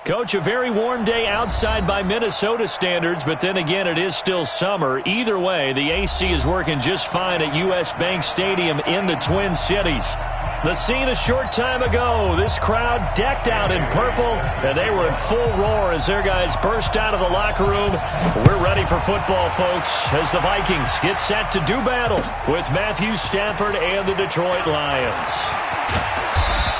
Coach, a very warm day outside by Minnesota standards, but then again, it is still summer. Either way, the AC is working just fine at U.S. Bank Stadium in the Twin Cities. The scene a short time ago, this crowd decked out in purple, and they were in full roar as their guys burst out of the locker room. We're ready for football, folks, as the Vikings get set to do battle with Matthew Stafford and the Detroit Lions.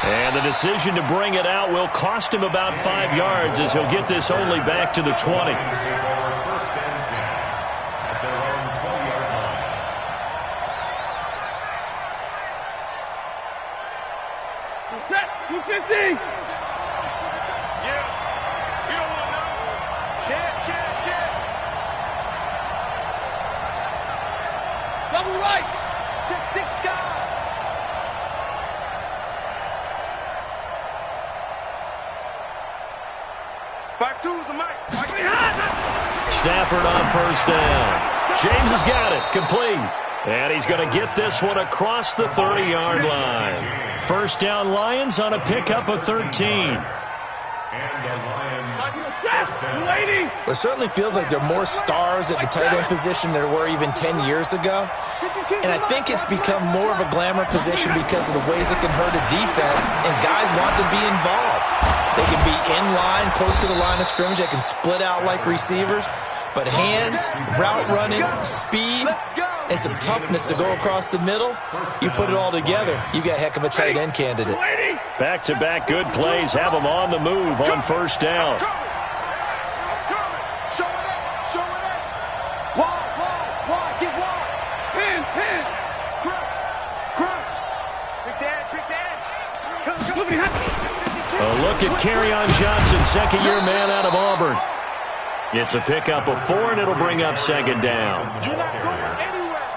And the decision to bring it out will cost him about 5 yards as he'll get this only back to the 20. Check, 250. Yeah, you don't want to know. Check. Double right. Check 6 guys. Stafford on first down. James has got it, complete. And he's going to get this one across the 30-yard line. First down Lions on a pickup of 13. It certainly feels like there are more stars at the tight end position than there were even 10 years ago. And I think it's become more of a glamour position because of the ways it can hurt a defense, and guys want to be involved. They can be in line, close to the line of scrimmage. They can split out like receivers. But hands, route running, speed, and some toughness to go across the middle, you put it all together, you got a heck of a tight end candidate. Back-to-back good plays have them on the move on first down. A look at Kerryon Johnson, second-year man out of Auburn. It's a pickup of 4, and it'll bring up second down.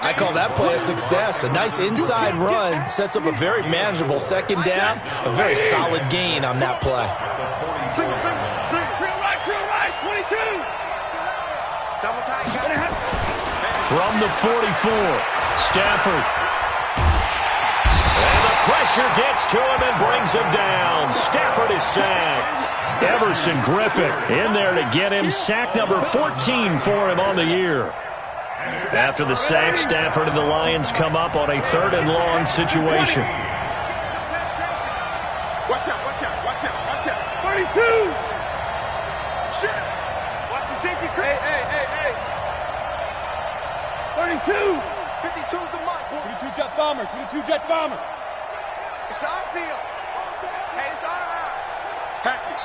I call that play a success. A nice inside run sets up a very manageable second down, a very solid gain on that play. From the 44, Stafford. And the pressure gets to him and brings him down. Stafford is sacked. Everson Griffin in there to get him. Sack number 14 for him on the year. After the sack, Stafford and the Lions come up on a 3rd and long situation. Watch out. 32. Shit. Watch the safety. Hey. 32. 52's the mark. 22 jet bomber. 22 jet bomber. It's our field. Hey, it's our house. Patch it.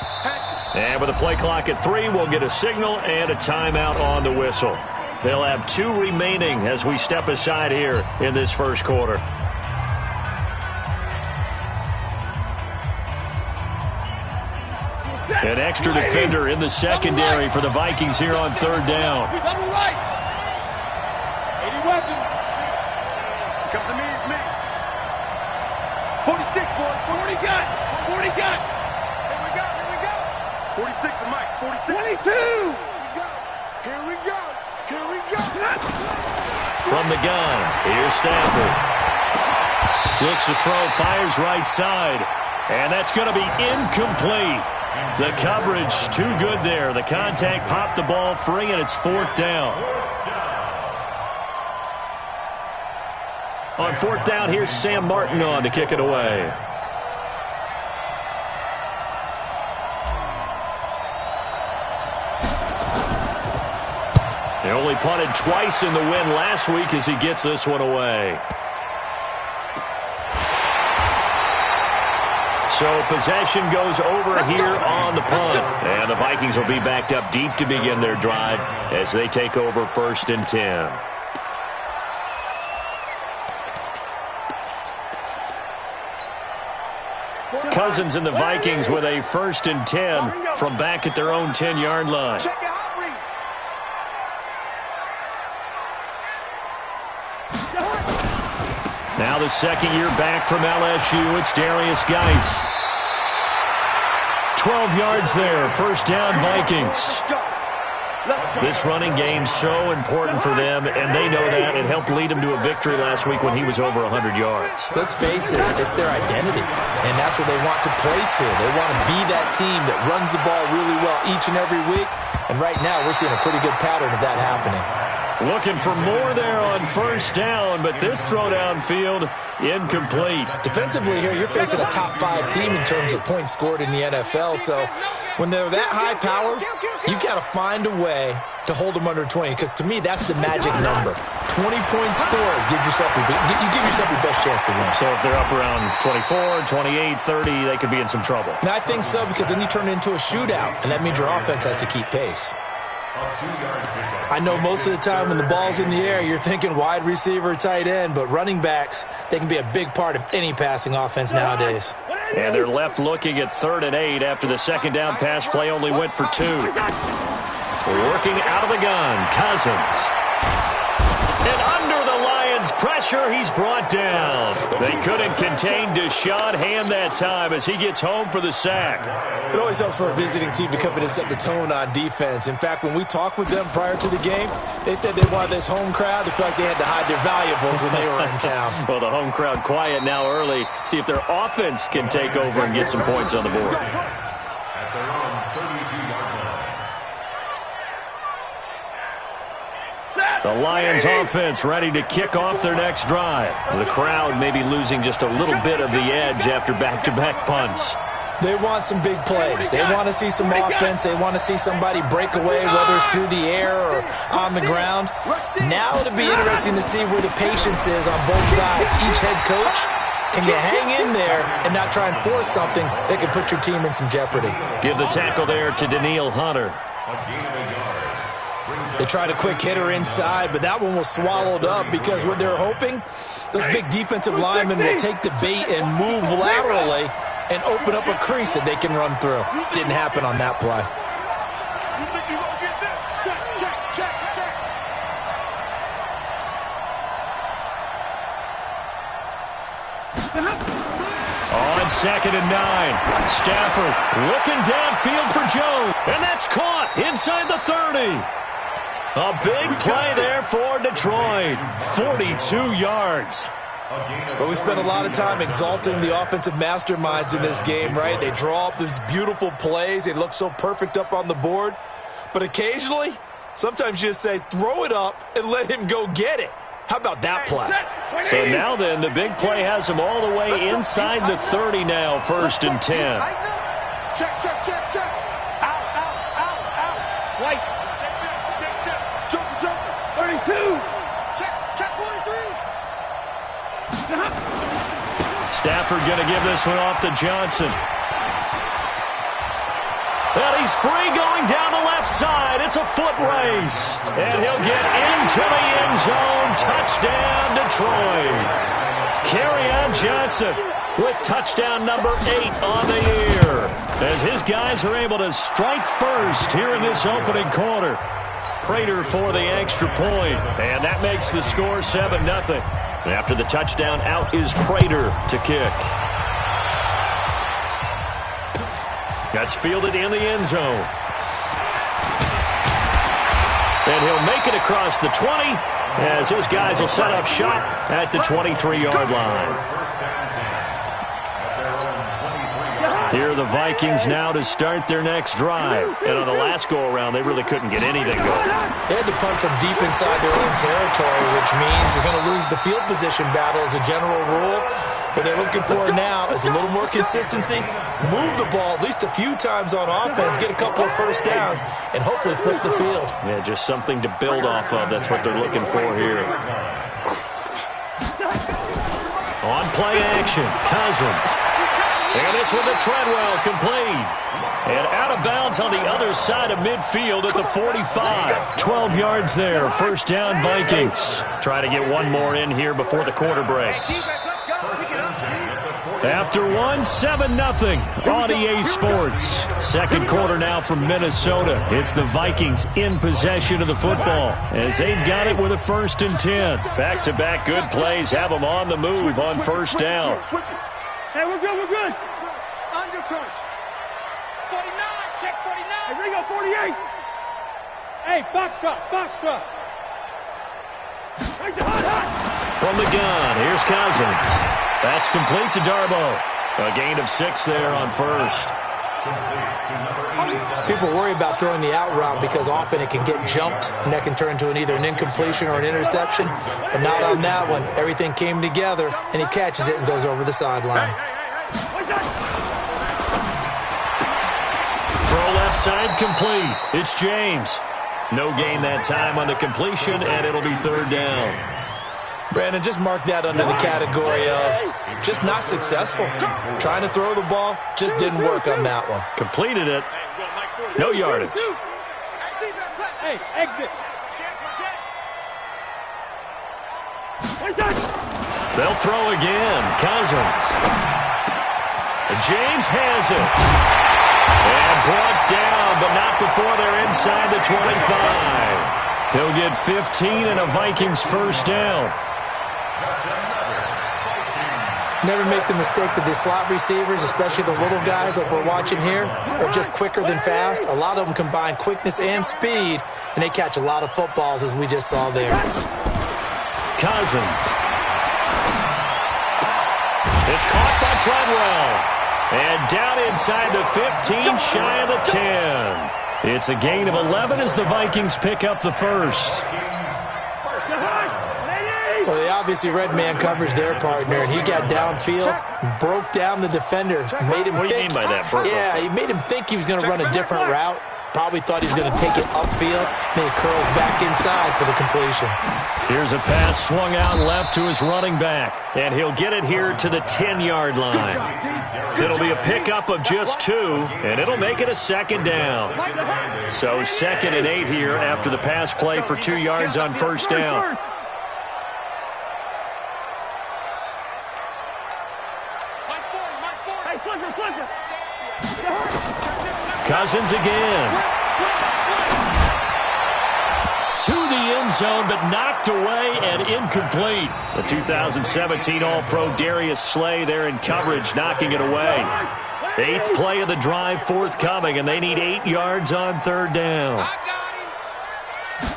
And with a play clock at 3, we'll get a signal and a timeout on the whistle. They'll have 2 remaining as we step aside here in this first quarter. An extra defender in the secondary for the Vikings here on 3rd down. Double right. 80 weapons. Come to me, it's me. 46, boy. 40 gun. Here we go. 46 to Mike. 46. 22. Here we go. From the gun, here's Stafford. Looks to throw, fires right side. And that's going to be incomplete. The coverage too good there. The contact popped the ball free, and it's 4th down. On 4th down, here's Sam Martin on to kick it away. He only punted twice in the win last week as he gets this one away. So possession goes over here on the punt. And the Vikings will be backed up deep to begin their drive as they take over 1st and 10. Cousins and the Vikings with a 1st and 10 from back at their own 10-yard line. Check it out. Now the second year back from LSU, it's Darius Geis. 12 yards there, 1st down Vikings. This running game's so important for them, and they know that. It helped lead them to a victory last week when he was over 100 yards. Let's face it, it's their identity, and that's what they want to play to. They want to be that team that runs the ball really well each and every week, and right now we're seeing a pretty good pattern of that happening. Looking for more there on first down, but this throw downfield incomplete. Defensively here, you're facing a top-5 team in terms of points scored in the NFL, so when they're that high power, you've got to find a way to hold them under 20, because to me, that's the magic number. 20 points scored, you give yourself your best chance to win. So if they're up around 24, 28, 30, they could be in some trouble. And I think so, because then you turn it into a shootout, and that means your offense has to keep pace. I know most of the time when the ball's in the air, you're thinking wide receiver, tight end, but running backs, they can be a big part of any passing offense nowadays. And they're left looking at 3rd and 8 after the second down pass play only went for 2. Working out of the gun, Cousins. And under the Lions' pressure, he's brought down. They couldn't contain Deshaun Hand that time as he gets home for the sack. It always helps for a visiting team to come in and set the tone on defense. In fact, when we talked with them prior to the game, they said they wanted this home crowd to feel like they had to hide their valuables when they were in town. Well, the home crowd quiet now early. See if their offense can take over and get some points on the board. The Lions offense ready to kick off their next drive. The crowd may be losing just a little bit of the edge after back-to-back punts. They want some big plays. They want to see some offense. They want to see somebody break away, whether it's through the air or on the ground. Now it'll be interesting to see where the patience is on both sides. Each head coach, can you hang in there and not try and force something that could put your team in some jeopardy? Give the tackle there to Danielle Hunter. They tried a quick hitter inside, but that one was swallowed up because what they're hoping, those big defensive linemen will take the bait and move laterally and open up a crease that they can run through. Didn't happen on that play. On 2nd and 9, Stafford looking downfield for Jones, and that's caught inside the 30. A big play there for Detroit. 42 yards. But we spent a lot of time exalting the offensive masterminds in this game, right? They draw up these beautiful plays. They look so perfect up on the board. But occasionally, sometimes you just say, throw it up and let him go get it. How about that play? So now then, the big play has him all the way inside the 30 now, 1st and 10. Check. Out. White. Check. 32. Check 43. Stafford going to give this one off to Johnson. Well, he's free going down the left side. It's a foot race. And he'll get into the end zone. Touchdown, Detroit. Kerryon Johnson with touchdown number 8 on the year. As his guys are able to strike first here in this opening quarter. Prater for the extra point. And that makes the score 7-0. After the touchdown, out is Prater to kick. That's fielded in the end zone. And he'll make it across the 20 as his guys will set up shop at the 23-yard line. Here are the Vikings now to start their next drive. And on the last go-around, they really couldn't get anything going. They had to punt from deep inside their own territory, which means you're going to lose the field position battle as a general rule. What they're looking for now is a little more consistency, move the ball at least a few times on offense, get a couple of first downs, and hopefully flip the field. Yeah, just something to build off of. That's what they're looking for here. On play action, Cousins. And this one to Treadwell, complete. And out of bounds on the other side of midfield at the 45. 12 yards there, first down Vikings. Try to get one more in here before the quarter breaks. After 7-0 on EA Sports. Second quarter now from Minnesota. It's the Vikings in possession of the football as they've got it with a 1st and 10. Back-to-back good plays have them on the move on first down. Hey, we're good. Under coach. 49, check 49. Hey, Ringo, 48. Hey, box truck, box truck. From the gun, here's Cousins. That's complete to Darboh. A gain of 6 there on first. People worry about throwing the out route because often it can get jumped, and that can turn into either an incompletion or an interception. But not on that one. Everything came together, and he catches it and goes over the sideline. Throw left side complete. It's James. No gain that time on the completion, and it'll be third down. Brandon, just mark that under the category of just not successful. Trying to throw the ball, just didn't work on that one. Completed it. No yardage. Hey, exit. They'll throw again. Cousins. James has it. And brought down, but not before they're inside the 25. He'll get 15 and a Vikings first down. Never make the mistake that the slot receivers, especially the little guys like we're watching here, are just quicker than fast. A lot of them combine quickness and speed, and they catch a lot of footballs, as we just saw there. Cousins. It's caught by Treadwell. And down inside the 15, shy of the 10. It's a gain of 11 as the Vikings pick up the first. Well, they obviously red man coverage their partner, and he got downfield, broke down the defender, made him think. What do you mean by that, Burko? Yeah, he made him think he was going to run a different route. Probably thought he was going to take it upfield, then he curls back inside for the completion. Here's a pass swung out left to his running back, and he'll get it here to the 10-yard line. It'll be a pickup of just 2, and it'll make it a second down. So 2nd and 8 here after the pass play for 2 yards on first down. Cousins again. To the end zone, but knocked away and incomplete. The 2017 All-Pro Darius Slay there in coverage, knocking it away. 8th play of the drive forthcoming, and they need 8 yards on third down.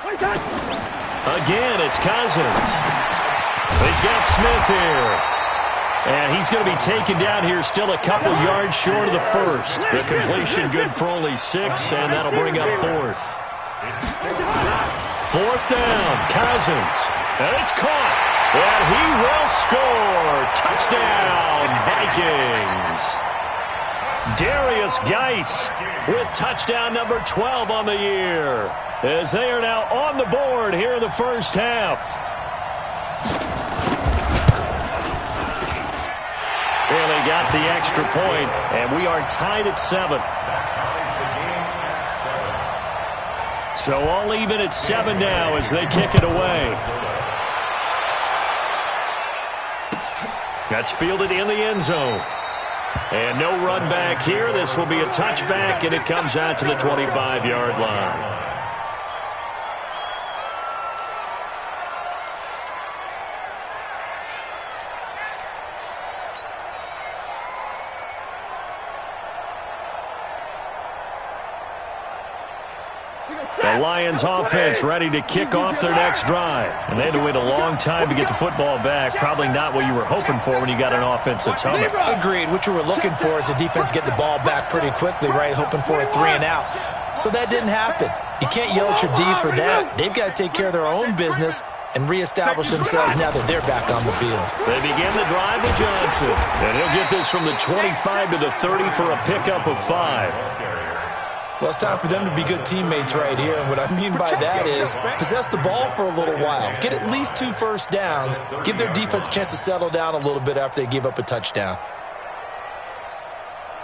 Again, it's Cousins. He's got Smith here. And he's going to be taken down here still a couple yards short of the first. The completion good for only 6, and that'll bring up 4th. 4th down, Cousins. And it's caught. And he will score. Touchdown, Vikings. Darius Geis with touchdown number 12 on the year, as they are now on the board here in the first half. Barely got the extra point, and we are tied at 7. So all even at 7 now as they kick it away. That's fielded in the end zone. And no run back here. This will be a touchback, and it comes out to the 25-yard line. The Lions offense ready to kick off their next drive. And they had to wait a long time to get the football back. Probably not what you were hoping for when you got an offense that's humming. Agreed. What you were looking for is the defense get the ball back pretty quickly, right? Hoping for a 3 and out. So that didn't happen. You can't yell at your D for that. They've got to take care of their own business and reestablish themselves now that they're back on the field. They begin the drive with Johnson. And he'll get this from the 25 to the 30 for a pickup of 5. Well, it's time for them to be good teammates right here. And what I mean by that is possess the ball for a little while. Get at least 2 first downs. Give their defense a chance to settle down a little bit after they give up a touchdown.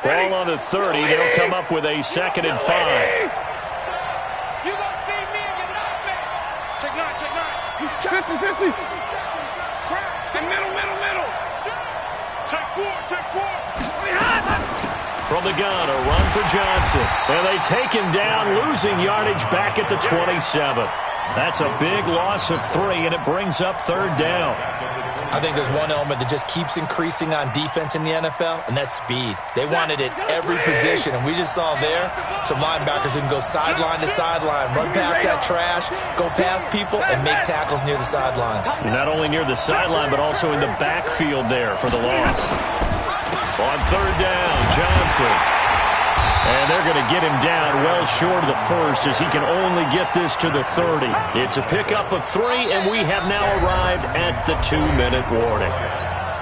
Ball on the 30. They'll come up with a 2nd and 5. You gonna see me and you're not me. Check 9, check 9. He's 50-50. And middle. Check 4, check 4. From the gun, a run for Johnson. And they take him down, losing yardage back at the 27. That's a big loss of 3, and it brings up third down. I think there's one element that just keeps increasing on defense in the NFL, and that's speed. They want it at every position, and we just saw there some linebackers who can go sideline to sideline, run past that trash, go past people, and make tackles near the sidelines. Not only near the sideline, but also in the backfield there for the loss. On third down, Johnson. And they're going to get him down well short of the first as he can only get this to the 30. It's a pickup of 3, and we have now arrived at the 2-minute warning.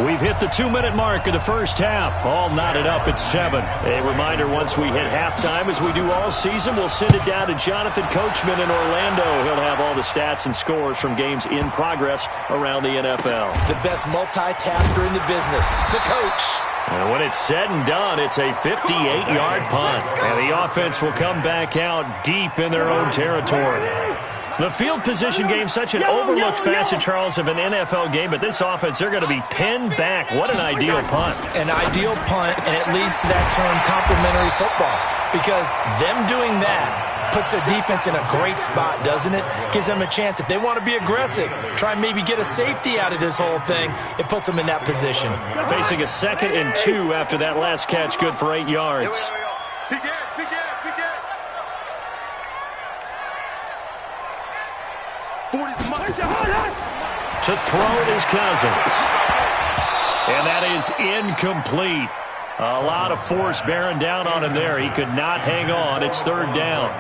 We've hit the 2-minute mark of the first half, all knotted up at 7. A reminder, once we hit halftime, as we do all season, we'll send it down to Jonathan Coachman in Orlando. He'll have all the stats and scores from games in progress around the NFL. The best multitasker in the business, the coach. And when it's said and done, it's a 58-yard punt. And the offense will come back out deep in their own territory. The field position game, such an overlooked facet, Charles, of an NFL game, but this offense, they're going to be pinned back. What an ideal punt. An ideal punt, and it leads to that term complementary football, because them doing that puts their defense in a great spot, doesn't it? Gives them a chance. If they want to be aggressive, try and maybe get a safety out of this whole thing, it puts them in that position. Facing a 2nd and 2 after that last catch, good for 8 yards. To throw it is Cousins. And that is incomplete. A lot of force bearing down on him there. He could not hang on. It's third down.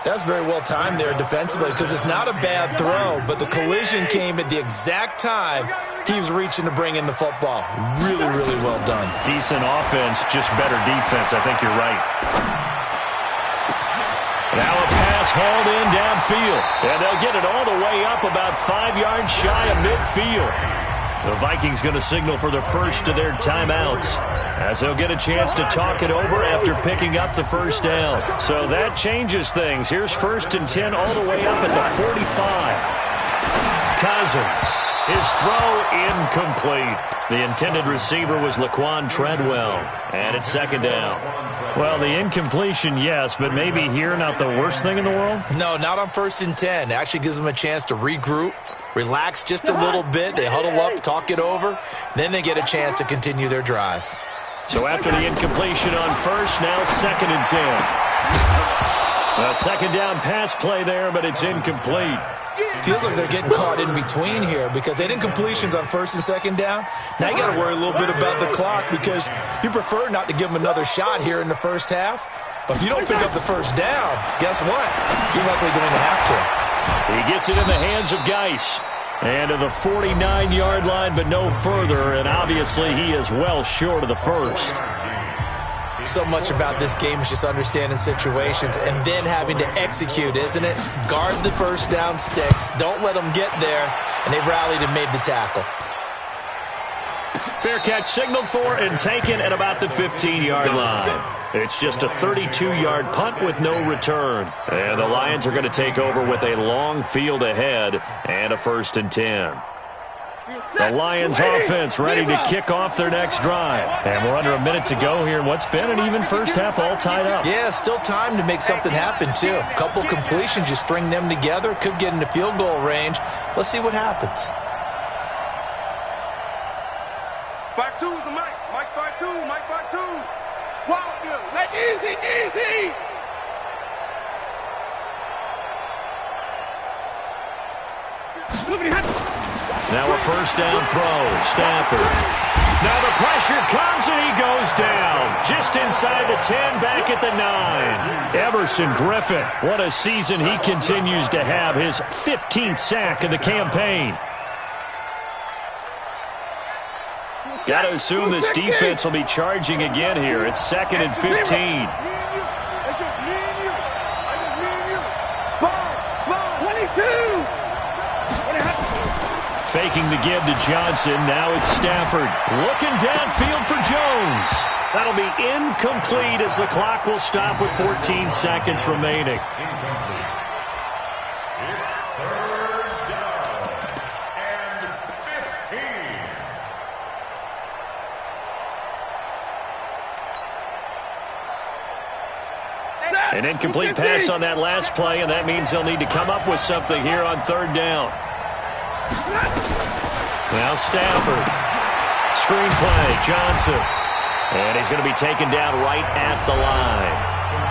That's very well timed there defensively, because it's not a bad throw, but the collision came at the exact time he was reaching to bring in the football. Really, really well done. Decent offense, just better defense. I think you're right. Now a pass hauled in downfield. And they'll get it all the way up about 5 yards shy of midfield. The Vikings going to signal for the first of their timeouts, as they'll get a chance to talk it over after picking up the first down. So that changes things. Here's 1st and 10 all the way up at the 45. Cousins. His throw incomplete. The intended receiver was Laquan Treadwell. And it's 2nd down. Well, the incompletion, yes, but maybe here not the worst thing in the world? No, not on 1st and 10. It actually gives them a chance to regroup, relax just a little bit. They huddle up, talk it over. Then they get a chance to continue their drive. So after the incompletion on first, now 2nd and 10. A 2nd down pass play there, but it's incomplete. Feels like they're getting caught in between here, because they did incompletions on 1st and 2nd down. Now you got to worry a little bit about the clock, because you prefer not to give them another shot here in the first half. But if you don't pick up the first down, guess what? You're likely going to have to. He gets it in the hands of Geis. And to the 49-yard line, but no further. And obviously he is well short of the first. So much about this game is just understanding situations and then having to execute, isn't it? Guard the first down sticks. Don't let them get there. And they rallied and made the tackle. Fair catch signaled for and taken at about the 15-yard line. It's just a 32-yard punt with no return. And the Lions are going to take over with a long field ahead and a 1st and 10. The Lions offense ready to kick off their next drive. And we're under a minute to go here in what's been an even first half, all tied up. Yeah, still time to make something happen, too. A couple completions, you string them together, could get into field goal range. Let's see what happens. 5-2 is the Mike. Mike 5-2. Mike 5-2. Wildfield. Let easy. Now a 1st down throw. Stafford. Now the pressure comes and he goes down. Just inside the 10, back at the 9. Everson Griffin. What a season he continues to have. His 15th sack of the campaign. Got to assume this defense will be charging again here. It's 2nd and 15. It's just me and you. Spot. 22. Faking the give to Johnson. Now it's Stafford. Looking downfield for Jones. That'll be incomplete as the clock will stop with 14 seconds remaining. An incomplete pass on that last play, and that means they'll need to come up with something here on 3rd down. Now Stafford. Screenplay, Johnson. And he's going to be taken down right at the line.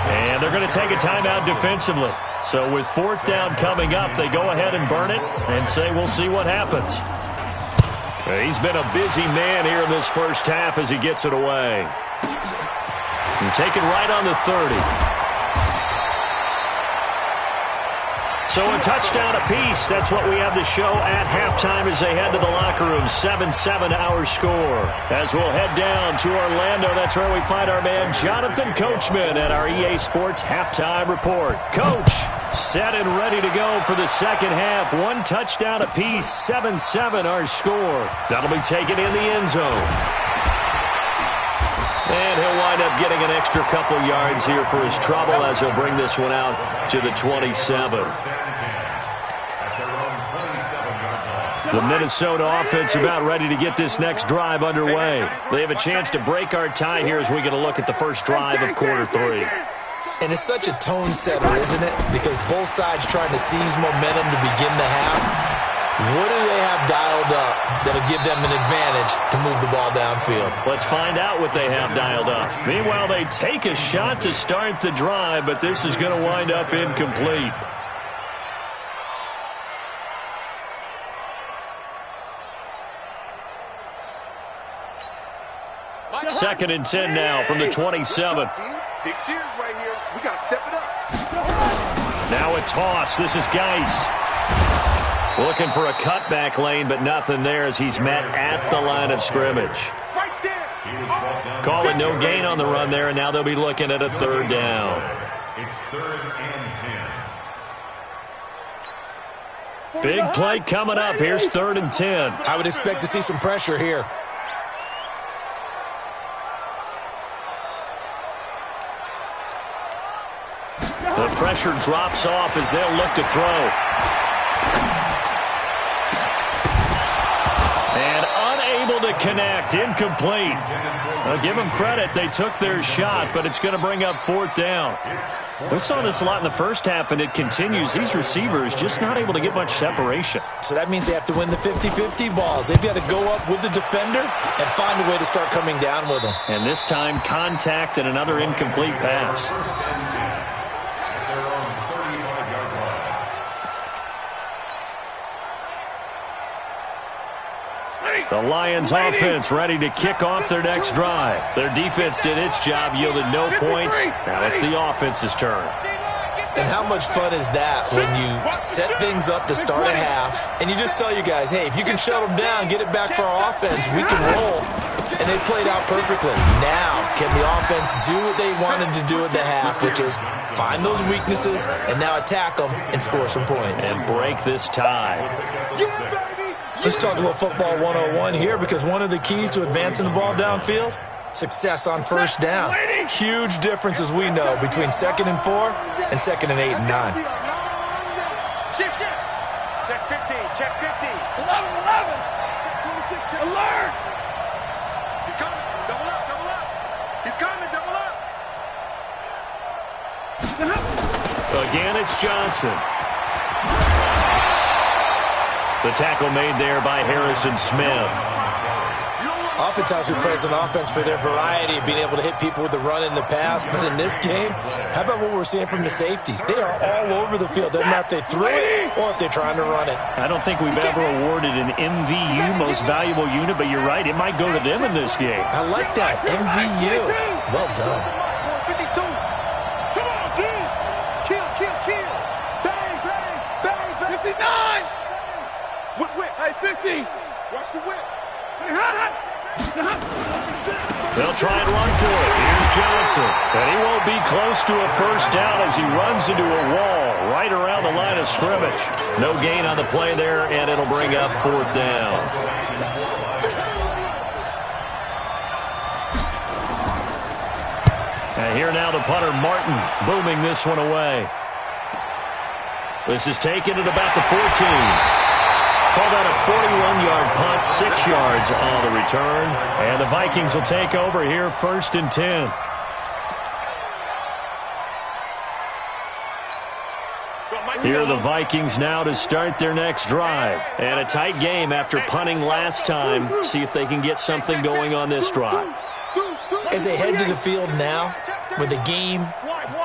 And they're going to take a timeout defensively. So with fourth down coming up, they go ahead and burn it and say we'll see what happens. He's been a busy man here in this first half as he gets it away. And taken right on the 30. So a touchdown apiece. That's what we have to show at halftime as they head to the locker room. 7-7 our score. As we'll head down to Orlando, that's where we find our man Jonathan Coachman at our EA Sports Halftime Report. Coach, set and ready to go for the second half. One touchdown apiece. 7-7 our score. That'll be taken in the end zone. And he'll wind up getting an extra couple yards here for his trouble as he'll bring this one out to the 27. The Minnesota offense about ready to get this next drive underway. They have a chance to break our tie here as we get a look at the first drive of quarter three. And it's such a tone setter, isn't it? Because both sides trying to seize momentum to begin the half. What do they have dialed up that'll give them an advantage to move the ball downfield? Let's find out what they have dialed up. Meanwhile, they take a shot to start the drive, but this is going to wind up incomplete. Second and 10 now from the 27. Big series right here. We got to step it up. Now a toss. This is Geis. Looking for a cutback lane, but nothing there as he's met at the line of scrimmage. Right there. Call it no gain on the run there, and now they'll be looking at a third down. It's 3rd and 10. Big play coming up. Here's 3rd and 10. I would expect to see some pressure here. The pressure drops off as they'll look to throw. And unable to connect. Incomplete. I'll give them credit. They took their shot, but it's going to bring up 4th down. We saw this a lot in the first half, and it continues. These receivers just not able to get much separation. So that means they have to win the 50-50 balls. They've got to go up with the defender and find a way to start coming down with them. And this time, contact and another incomplete pass. The Lions offense ready to kick off their next drive. Their defense did its job, yielded no points. Now it's the offense's turn. And how much fun is that when you set things up to start a half and you just tell you guys, hey, if you can shut them down, get it back for our offense, we can roll. And they played out perfectly. Now, can the offense do what they wanted to do at the half, which is find those weaknesses and now attack them and score some points. And break this tie. Let's talk a little football 101 here, because one of the keys to advancing the ball downfield, success on first down. Huge difference, as we know, between 2nd and 4 and 2nd and 8 and 9. Shift. Check 15. Check 15. 11. 26. Alert. He's coming. Double up. He's coming. Double up. Again, it's Johnson. The tackle made there by Harrison Smith. Oftentimes we praise an offense for their variety of being able to hit people with the run in the pass, but in this game, how about what we're seeing from the safeties? They are all over the field. Doesn't matter if they threw it or if they're trying to run it. I don't think we've ever awarded an MVU, most valuable unit, but you're right, it might go to them in this game. I like that, MVU. Well done. 52. Come on, dude. Kill. Bang. 59. Whip. Hey, 50. Watch the whip. They'll try and run for it. Here's Johnson. And he won't be close to a first down as he runs into a wall right around the line of scrimmage. No gain on the play there, and it'll bring up 4th down. And here now the punter, Martin, booming this one away. This is taken at about the 14. Call that a 41-yard punt, 6 yards on the return. And the Vikings will take over here, 1st and 10. Here are the Vikings now to start their next drive. And a tight game after punting last time. See if they can get something going on this drive. As they head to the field now, with the game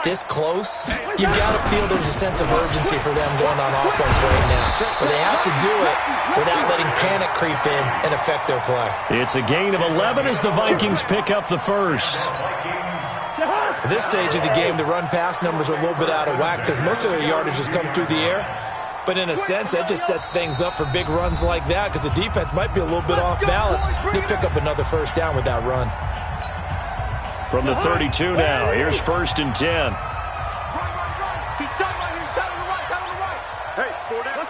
this close, you've got to feel there's a sense of urgency for them going on offense right now. But they have to do it without letting panic creep in and affect their play. It's a gain of 11 as the Vikings pick up the first. At this stage of the game, the run-pass numbers are a little bit out of whack because most of their yardage has come through the air. But in a sense, that just sets things up for big runs like that because the defense might be a little bit off balance. They pick up another first down with that run. From the 32 now, here's 1st and 10. He's tight right here. He's tight on the right. Tight on the right. Hey, 4 down.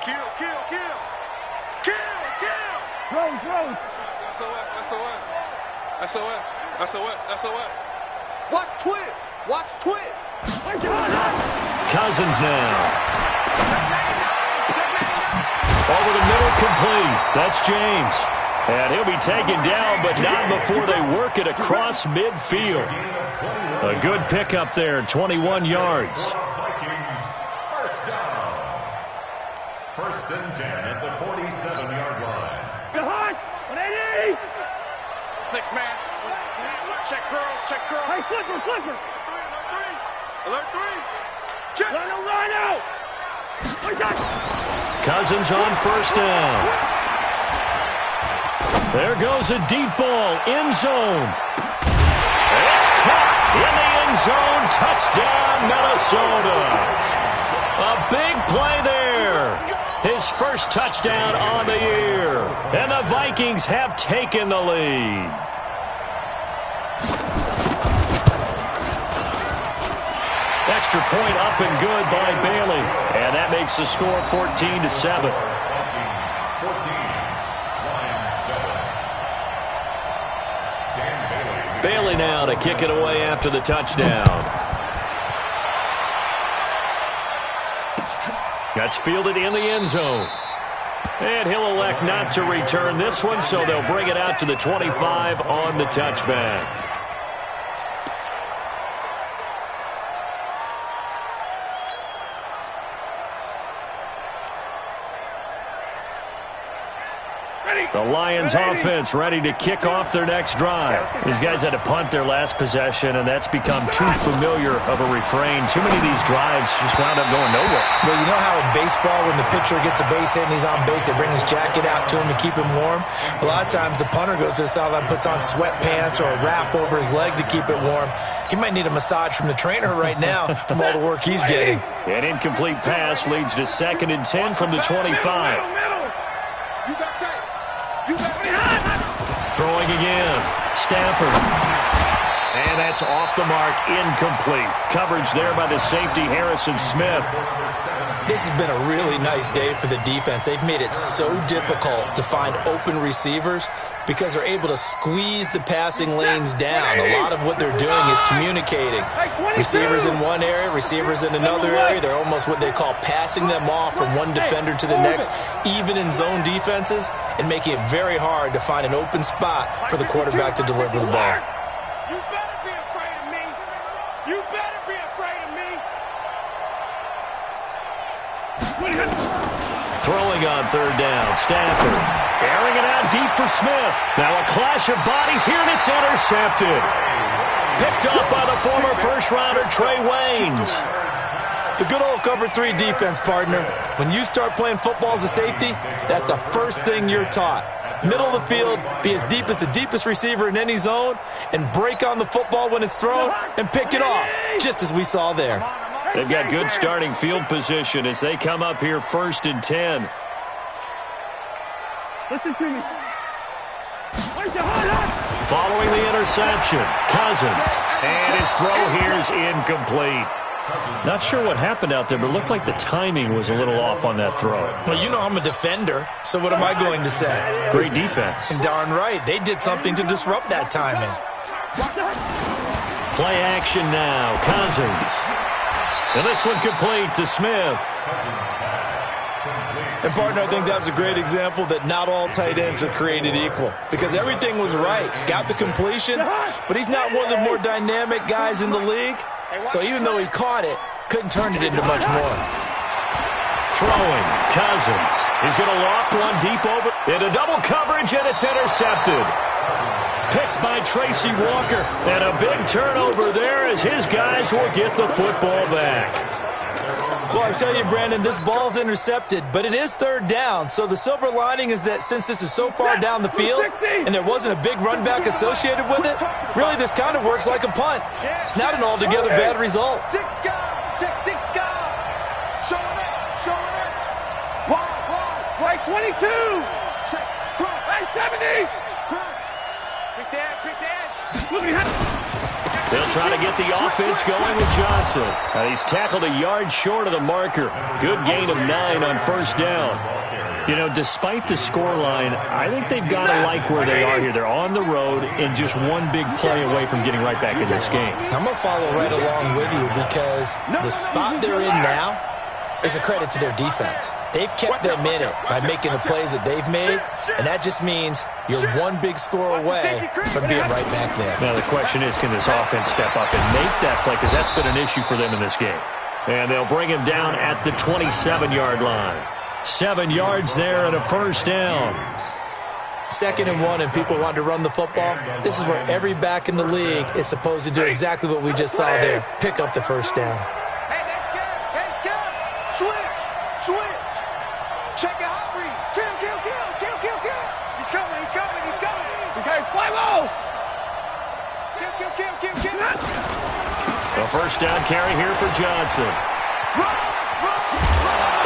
Kill. SOS. Watch twist. Cousins now. Over the middle, complete. That's James. And he'll be taken down, but not before they work it across midfield. A good pickup there, 21 yards. First down. 1st and 10 at the 47-yard line. Good hard. 180. 6 man. Check girls. Hey, flipper. Alert 3. Check. Rhino. Cousins on 1st down. There goes a deep ball, end zone. It's caught in the end zone. Touchdown, Minnesota. A big play there. His first touchdown on the year. And the Vikings have taken the lead. Extra point up and good by Bailey. And that makes the score 14-7. Bailey now to kick it away after the touchdown. That's fielded in the end zone. And he'll elect not to return this one, so they'll bring it out to the 25 on the touchback. The Lions offense ready to kick off their next drive. These guys had to punt their last possession, and that's become too familiar of a refrain. Too many of these drives just wound up going nowhere. Well, you know how in baseball when the pitcher gets a base hit and he's on base, they bring his jacket out to him to keep him warm? A lot of times the punter goes to the sideline, puts on sweatpants or a wrap over his leg to keep it warm. He might need a massage from the trainer right now from all the work he's getting. An incomplete pass leads to 2nd and 10 from the 25. Throwing again. Stafford. And that's off the mark. Incomplete. Coverage there by the safety, Harrison Smith. This has been a really nice day for the defense. They've made it so difficult to find open receivers because they're able to squeeze the passing lanes down. A lot of what they're doing is communicating. Receivers in one area, receivers in another area. They're almost what they call passing them off from one defender to the next, even in zone defenses, and making it very hard to find an open spot for the quarterback to deliver the ball. You better be afraid of me. You better be afraid of me. Throwing on 3rd down. Stafford. Airing it out deep for Smith. Now a clash of bodies here, and it's intercepted. Picked up by the former first-rounder Trey Waynes. The good old cover 3 defense, partner. When you start playing football as a safety, that's the first thing you're taught. Middle of the field, be as deep as the deepest receiver in any zone, and break on the football when it's thrown and pick it off, just as we saw there. They've got good starting field position as they come up here 1st and 10. Listen to me. Following the interception, Cousins. And his throw here's incomplete. Not sure what happened out there, but it looked like the timing was a little off on that throw. Well, you know I'm a defender, so what am I going to say? Great defense. And darn right, they did something to disrupt that timing. Play action now, Cousins. And this one complete to Smith. And, partner, I think that's a great example that not all tight ends are created equal because everything was right. Got the completion, but he's not one of the more dynamic guys in the league. So even though he caught it, Couldn't turn it into much more. Throwing, Cousins. He's going to loft one deep over into double coverage, and it's intercepted. Picked by Tracy Walker. And a big turnover there as his guys will get the football back. Well, I tell you, Brandon, this ball's intercepted, but it is third down. So the silver lining is that since this is so far down the field and there wasn't a big run back associated with it, really this kind of works like a punt. It's not an altogether bad result. Right 22. Right 70. Quick the edge. They'll try to get the offense going with Johnson. He's tackled a yard short of the marker. Good gain of 9 on first down. You know, despite the scoreline, I think they've got to like where they are here. They're on the road and just one big play away from getting right back in this game. I'm going to follow right along with you because the spot they're in now is a credit to their defense. They've kept them in it by making the plays that they've made, and that just means you're one big score away from being right back there. Now the question is, can this offense step up and make that play? Because that's been an issue for them in this game. And they'll bring him down at the 27-yard line. 7 yards there and a first down. 2nd and 1 and people want to run the football. This is where every back in the league is supposed to do exactly what we just saw there. Pick up the first down. Hey, that's good. That's good. Switch. Check the hot read. Kill. He's coming. Okay, fly low. Kill. A first down carry here for Johnson.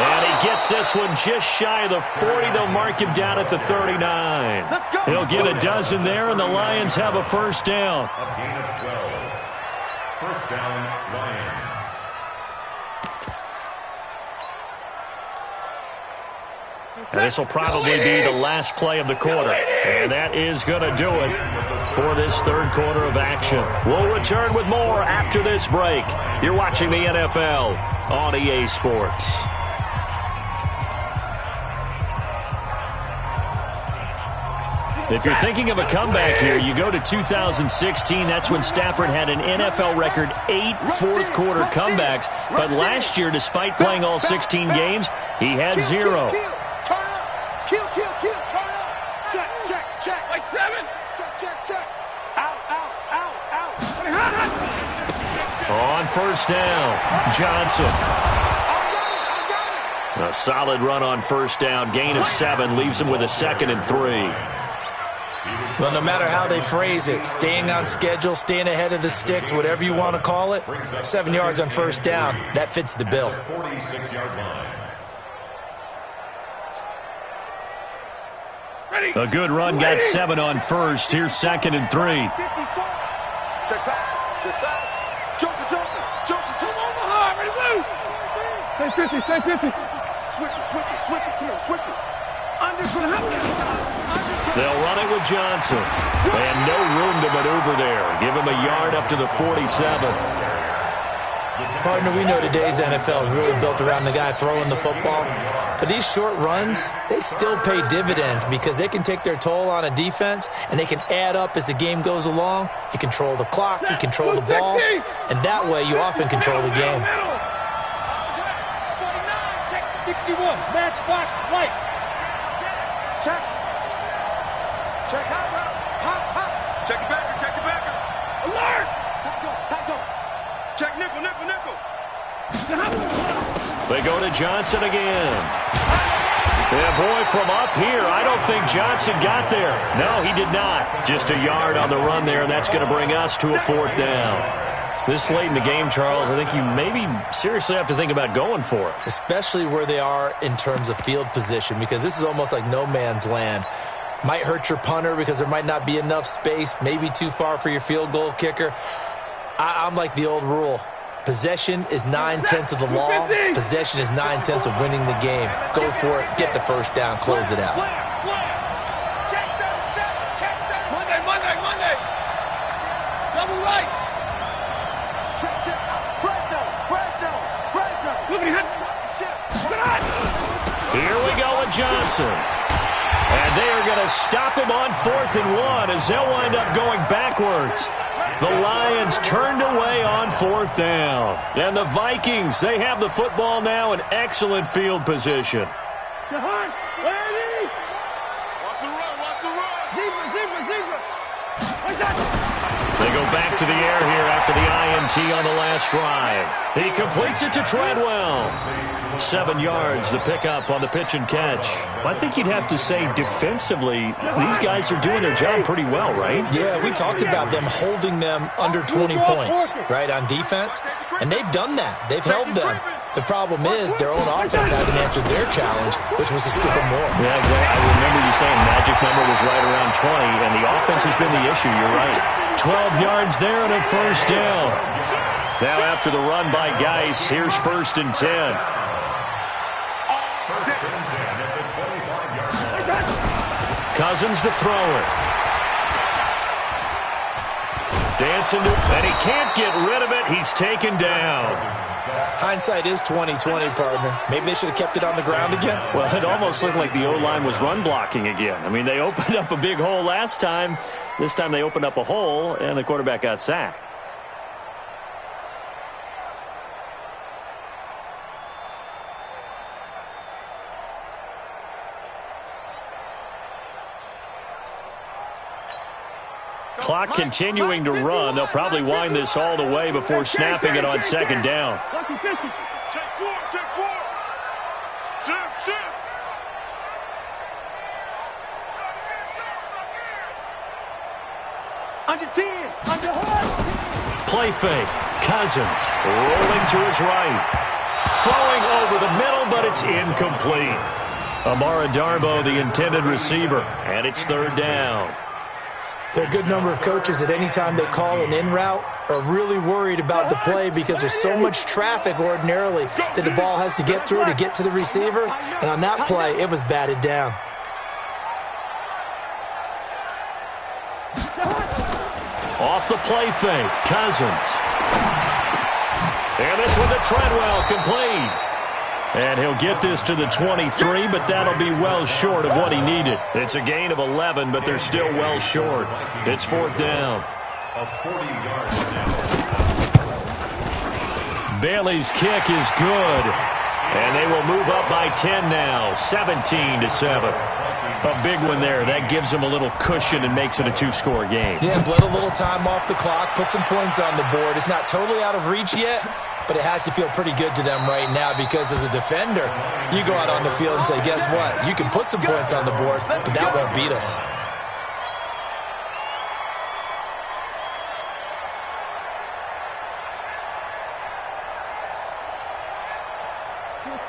And he gets this one just shy of the 40. They'll mark him down at the 39. He'll get a dozen there, and the Lions have a first down. A gain of 12. First down, Lions. And this will probably be the last play of the quarter. And that is going to do it for this third quarter of action. We'll return with more after this break. You're watching the NFL on EA Sports. If you're thinking of a comeback here, you go to 2016. That's when Stafford had an NFL record 8 fourth-quarter comebacks. But last year, despite playing all 16 games, he had 0. Kill. Turn up. Check. Like 7. Check. Out. On first down, Johnson. A solid run on first down. Gain of 7 leaves him with a 2nd and 3. Well, no matter how they phrase it, staying on schedule, staying ahead of the sticks, whatever you want to call it, 7 yards on first down, that fits the bill. 46-yard line. A good run, got 7 on first. Here's 2nd and 3. Check pass. Jumper. Omaha, ready, move. Stay 50. Switch it. Come on, switch it. They'll run it with Johnson. And no room to maneuver there. Give him a yard up to the 47. Partner, we know today's NFL is really built around the guy throwing the football. But these short runs, they still pay dividends because they can take their toll on a defense and they can add up as the game goes along. You control the clock, you control the ball, and that way you often control the game. 49, check 61, matchbox lights. Check hot. Check the backer. Alert! Tackle. Check nickel. They go to Johnson again. Yeah, boy, from up here, I don't think Johnson got there. No, he did not. Just a yard on the run there, and that's going to bring us to a 4th down. This late in the game, Charles, I think you maybe seriously have to think about going for it. Especially where they are in terms of field position, because this is almost like no man's land. Might hurt your punter because there might not be enough space, maybe too far for your field goal kicker. I'm like the old rule. Possession is 9/10 of the law. Possession is 9/10 of winning the game. Go for it. Get the first down. Close it out. Check them. Monday. Double right. Check. Fresno. Look at him. Here we go with Johnson. And they are going to stop him on 4th and 1 as they'll wind up going backwards. The Lions turned away on 4th down. And the Vikings, they have the football now in excellent field position. Watch the run, watch the run. Zebra. They go back to the air here after the INT on the last drive. He completes it to Treadwell. 7 yards, the pickup on the pitch and catch. I think you'd have to say defensively, these guys are doing their job pretty well, right? Yeah, we talked about them holding them under 20 points, right, on defense. And they've done that. They've held them. The problem is their own offense hasn't answered their challenge, which was to score more. Yeah, exactly. I remember you saying magic number was right around 20, and the offense has been the issue. You're right. 12 yards there and a first down. Now after the run by Geis, here's 1st and 10. Cousins to throw it. Dancing to, and he can't get rid of it. He's taken down. Hindsight is 20/20, partner. Maybe they should have kept it on the ground again. Well, it almost looked like the O-line was run blocking again. I mean, they opened up a big hole last time. This time they opened up a hole, and the quarterback got sacked. Clock continuing to run. They'll probably wind this all the way before snapping it on 2nd down. Take 4. Shift. Under 10. Under hook. Play fake. Cousins rolling to his right. Throwing over the middle, but it's incomplete. Amara Darbo, the intended receiver, and it's 3rd down. There are a good number of coaches that any time they call an in route are really worried about the play because there's so much traffic ordinarily that the ball has to get through to get to the receiver. And on that play, it was batted down. Off the play fake, Cousins. And this one to Treadwell, complete. And he'll get this to the 23, but that'll be well short of what he needed. It's a gain of 11, but they're still well short. It's 4th down. Bailey's kick is good. And they will move up by 10 now, 17-7. A big one there. That gives them a little cushion and makes it a 2-score game. Yeah, bled a little time off the clock, put some points on the board. It's not totally out of reach yet, but it has to feel pretty good to them right now because as a defender, you go out on the field and say, guess what? You can put some points on the board, but that won't beat us.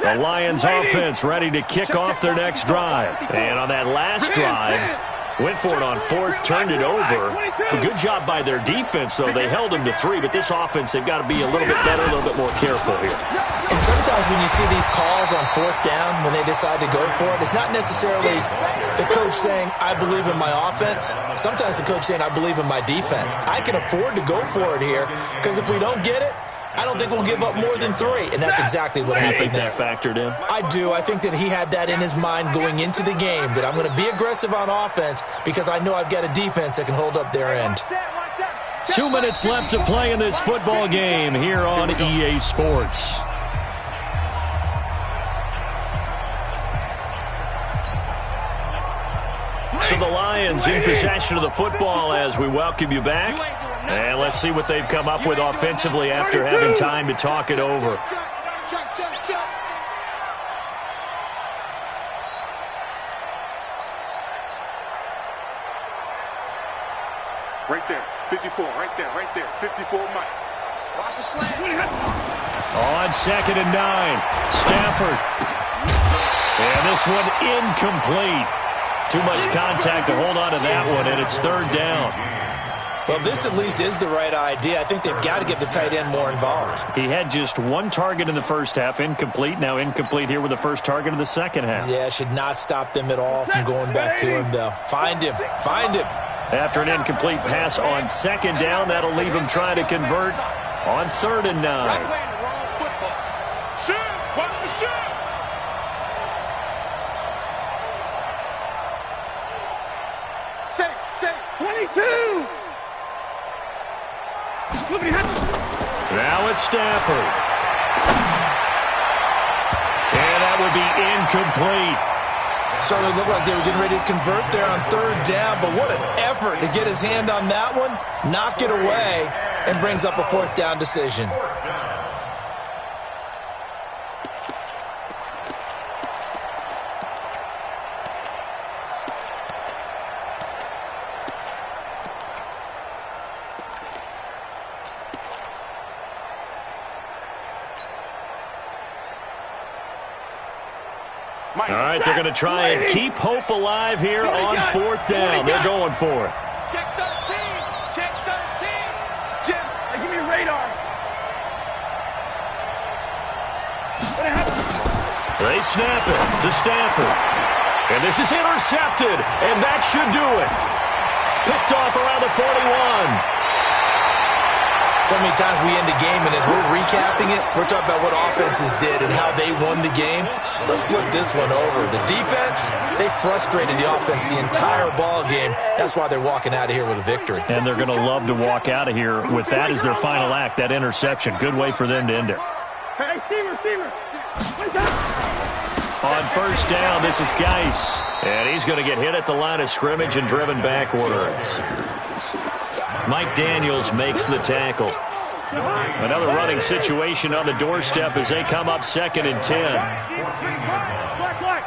The Lions offense ready to kick off their next drive. And on that last drive, went for it on 4th, turned it over. A good job by their defense, though. They held them to 3, but this offense, they've got to be a little bit better, a little bit more careful here. And sometimes when you see these calls on 4th down, when they decide to go for it, it's not necessarily the coach saying, I believe in my offense. Sometimes the coach saying, I believe in my defense. I can afford to go for it here because if we don't get it, I don't think we'll give up more than 3, and that's exactly what happened there. That factored in? I do. I think that he had that in his mind going into the game, that I'm going to be aggressive on offense because I know I've got a defense that can hold up their end. 2 minutes left to play in this football game here on EA Sports. So the Lions in possession of the football as we welcome you back. And let's see what they've come up with offensively after having time to talk it over. Right there, 54, right there, 54, Mike. Watch the slant. On 2nd and 9, Stafford. And this one incomplete. Too much contact to hold on to that one, and it's 3rd down. Well, this at least is the right idea. I think they've got to get the tight end more involved. He had just 1 target in the first half, incomplete. Now incomplete here with the first target of the second half. Yeah, should not stop them at all from going back to him, though. Find him. Find him. After an incomplete pass on 2nd down, that'll leave him trying to convert on 3rd and 9. Now it's Stafford. And that would be incomplete. Certainly looked like they were getting ready to convert there on third down, but what an effort to get his hand on that one, knock it away, and brings up a fourth down decision. All right, they're going to try and keep hope alive here on fourth down. They're going for it. Check 13. Check 13. Jim, give me a radar. What happened? They snap it to Stafford. And this is intercepted, and that should do it. Picked off around the 41. So many times we end a game, and as we're recapping it, we're talking about what offenses did and how they won the game. Let's flip this one over. The defense, they frustrated the offense the entire ball game. That's why they're walking out of here with a victory. And they're going to love to walk out of here with that as their final act, that interception. Good way for them to end it. Hey, receiver. On first down, this is Geis. And he's going to get hit at the line of scrimmage and driven backwards. Mike Daniels makes the tackle. Another running situation on the doorstep as they come up 2nd and 10. Black.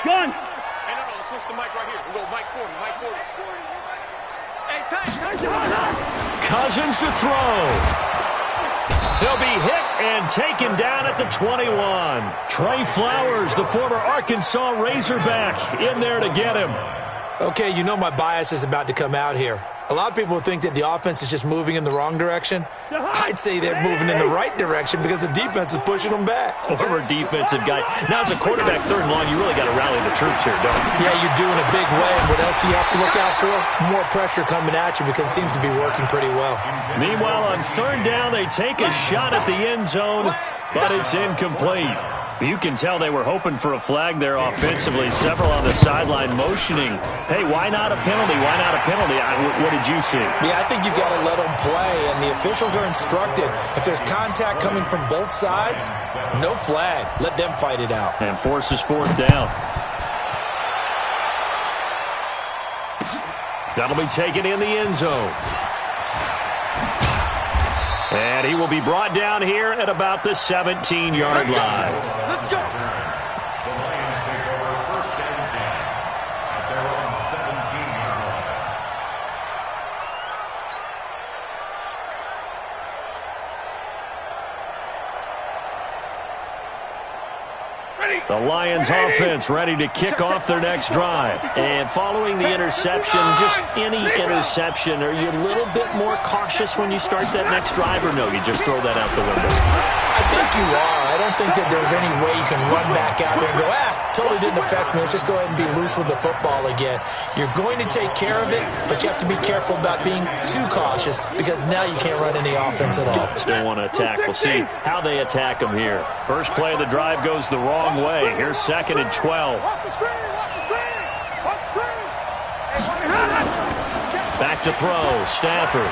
Gun. Hey, no, let's switch the mic right here. We'll go Mike 40. Hey, time. Cousins to throw. He'll be hit and taken down at the 21. Trey Flowers, the former Arkansas Razorback, in there to get him. Okay, you know my bias is about to come out here. A lot of people think that the offense is just moving in the wrong direction. I'd say they're moving in the right direction because the defense is pushing them back. Former defensive guy. Now, as a quarterback, 3rd and long, you really got to rally the troops here, don't you? Yeah, you're doing a big way. And what else do you have to look out for? More pressure coming at you because it seems to be working pretty well. Meanwhile, on 3rd down, they take a shot at the end zone, but it's incomplete. You can tell they were hoping for a flag there offensively. Several on the sideline motioning. Hey, why not a penalty? Why not a penalty? What did you see? Yeah, I think you've got to let them play, and the officials are instructed. If there's contact coming from both sides, no flag. Let them fight it out. And forces 4th down. That'll be taken in the end zone. And he will be brought down here at about the 17-yard line. Let's go. The Lions take over 1st and 10 at their own 17-yard line. The Lions offense ready to kick off their next drive. And following the interception, just any interception, are you a little bit more cautious when you start that next drive, or no, you just throw that out the window? I think you are. I don't think that there's any way you can run back out there and go, totally didn't affect me. Let's just go ahead and be loose with the football again. You're going to take care of it, but you have to be careful about being too cautious because now you can't run any offense at all. Still want to attack. We'll see how they attack them here. First play of the drive goes the wrong way. Here's 2nd and 12. Back to throw. Stafford.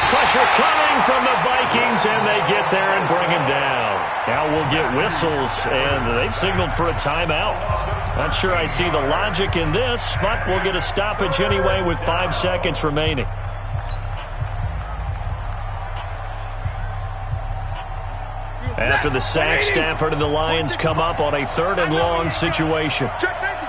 Pressure coming from the Vikings, and they get there and bring him down. Now we'll get whistles, and they've signaled for a timeout. Not sure I see the logic in this, but we'll get a stoppage anyway with 5 seconds remaining. After the sack, Stafford and the Lions come up on a 3rd and long situation. Check safety.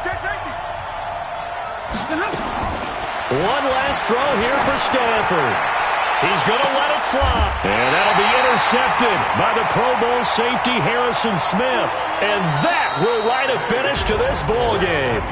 One last throw here for Stafford. He's going to let it fly. And that'll be intercepted by the Pro Bowl safety Harrison Smith. And that will write a finish to this ball game.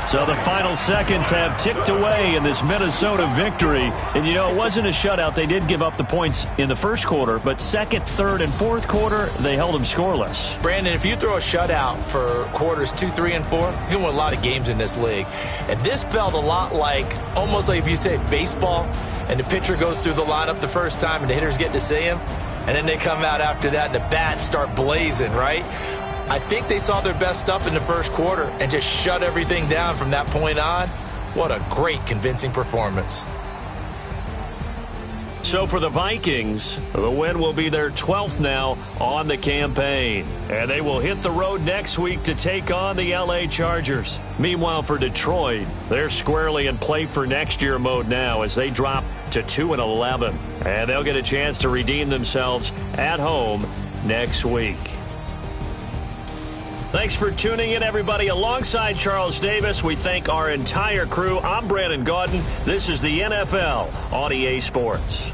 So the final seconds have ticked away in this Minnesota victory. And, you know, it wasn't a shutout. They did give up the points in the first quarter, but 2nd, 3rd, and 4th quarter, they held them scoreless. Brandon, if you throw a shutout for quarters 2, 3, and 4, you can win a lot of games in this league. And this felt a lot like, almost like if you say baseball, and the pitcher goes through the lineup the first time and the hitters get to see him, and then they come out after that and the bats start blazing, right? I think they saw their best stuff in the first quarter and just shut everything down from that point on. What a great, convincing performance. So for the Vikings, the win will be their 12th now on the campaign. And they will hit the road next week to take on the LA Chargers. Meanwhile, for Detroit, they're squarely in play for next year mode now as they drop to 2-11. And they'll get a chance to redeem themselves at home next week. Thanks for tuning in, everybody. Alongside Charles Davis, we thank our entire crew. I'm Brandon Gaudin. This is the NFL on EA Sports.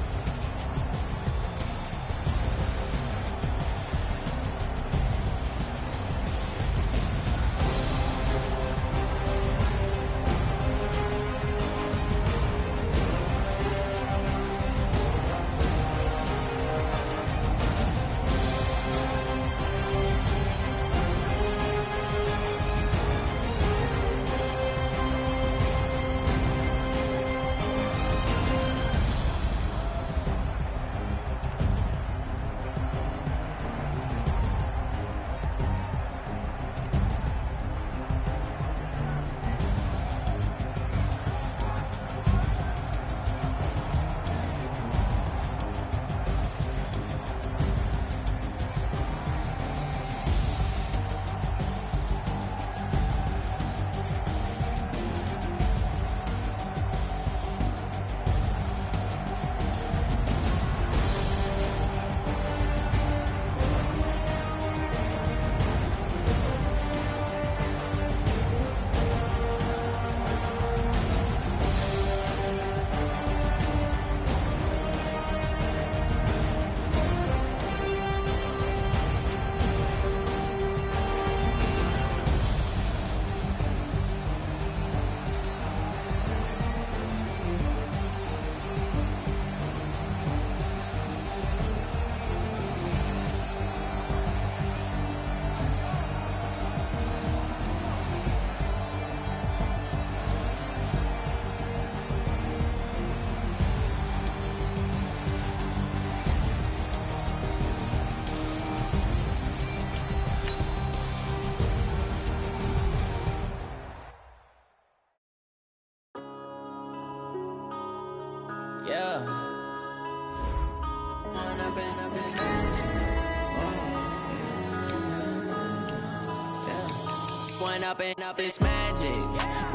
Up this magic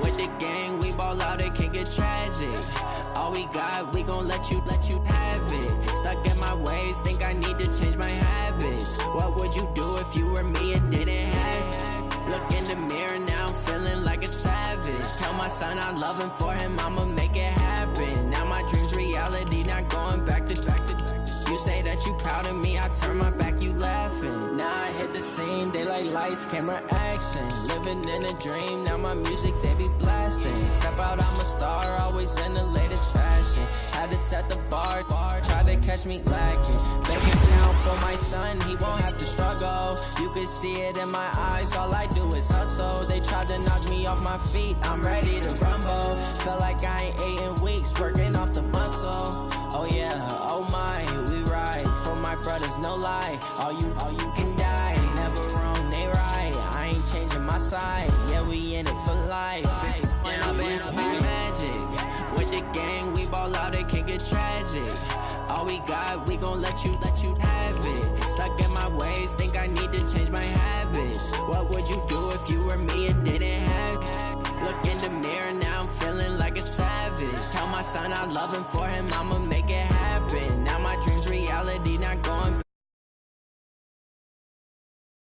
with the gang, we ball out, it can get tragic. All we got, we gon' let you have it. Stuck in my ways, think I need to change my habits. What would you do if you were me and didn't have it? Look in the mirror now, I'm feeling like a savage. Tell my son I love him, for him I'ma make it happen. Now my dream's reality, not going back to. You say that you proud of me, I turn my back, you laughing. Now I hit the scene, daylight lights, camera action. Living in a dream, now my music, they be blasting. Step out, I'm a star, always in the latest fashion. Had to set the bar, try to catch me lacking. Bank account for my son, he won't have to struggle. You can see it in my eyes, all I do is hustle. They tried to knock me off my feet, I'm ready to rumble. Felt like I ain't ate in weeks, working off the muscle. Oh yeah, oh my, we ride for my brothers, no lie. All you can die, never wrong, they right. I ain't changing my side, yeah, we in it for life. When I've been up is magic, with the gang, we ball out, it can get tragic. All we got, we gon' let you have it. Stuck in my ways, think I need to change my habits. What would you do if you were me and didn't have it? Look in the mirror, now I'm feeling like a savage. Tell my son I love him, for him I'ma make